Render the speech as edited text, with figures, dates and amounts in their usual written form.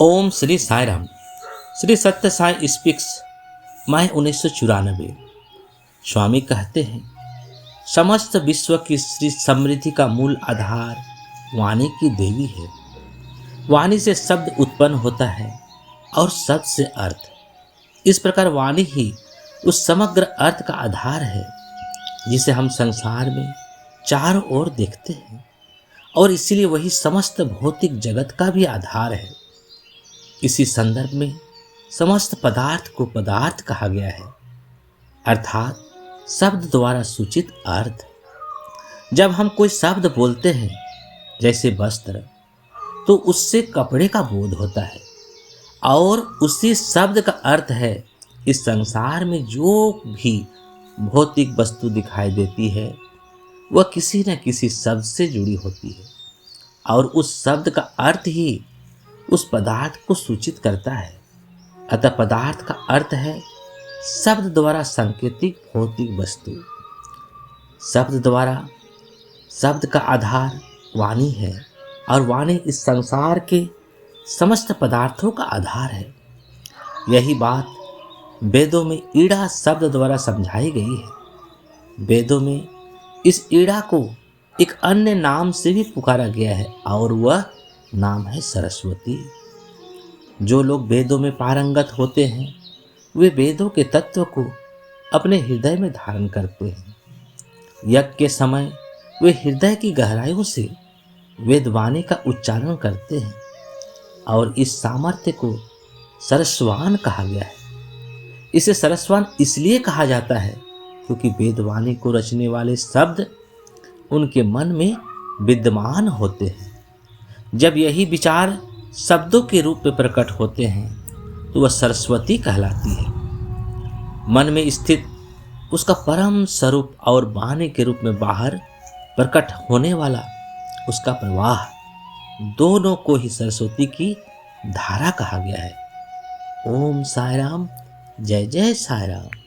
ओम श्री साई राम। श्री सत्य साई स्पीक्स। मैं 1994। स्वामी कहते हैं, समस्त विश्व की श्री समृद्धि का मूल आधार वाणी की देवी है। वाणी से शब्द उत्पन्न होता है और शब्द से अर्थ। इस प्रकार वाणी ही उस समग्र अर्थ का आधार है जिसे हम संसार में चारों ओर देखते हैं, और इसीलिए वही समस्त भौतिक जगत का भी आधार है। इसी संदर्भ में समस्त पदार्थ को पदार्थ कहा गया है, अर्थात शब्द द्वारा सूचित अर्थ। जब हम कोई शब्द बोलते हैं जैसे वस्त्र, तो उससे कपड़े का बोध होता है, और उसी शब्द का अर्थ है इस संसार में जो भी भौतिक वस्तु दिखाई देती है वह किसी न किसी शब्द से जुड़ी होती है, और उस शब्द का अर्थ ही उस पदार्थ को सूचित करता है। अतः पदार्थ का अर्थ है शब्द द्वारा सांकेतिक भौतिक वस्तु। शब्द का आधार वाणी है, और वाणी इस संसार के समस्त पदार्थों का आधार है। यही बात वेदों में ईड़ा शब्द द्वारा समझाई गई है। वेदों में इस ईड़ा को एक अन्य नाम से भी पुकारा गया है, और वह नाम है सरस्वती। जो लोग वेदों में पारंगत होते हैं वे वेदों के तत्व को अपने हृदय में धारण करते हैं। यज्ञ के समय वे हृदय की गहराइयों से वेदवाणी का उच्चारण करते हैं, और इस सामर्थ्य को सरस्वान कहा गया है। इसे सरस्वान इसलिए कहा जाता है क्योंकि वेदवाणी को रचने वाले शब्द उनके मन में विद्यमान होते हैं। जब यही विचार शब्दों के रूप में प्रकट होते हैं तो वह सरस्वती कहलाती है। मन में स्थित उसका परम स्वरूप और वाणी के रूप में बाहर प्रकट होने वाला उसका प्रवाह, दोनों को ही सरस्वती की धारा कहा गया है। ओम साई राम। जय जय साई राम।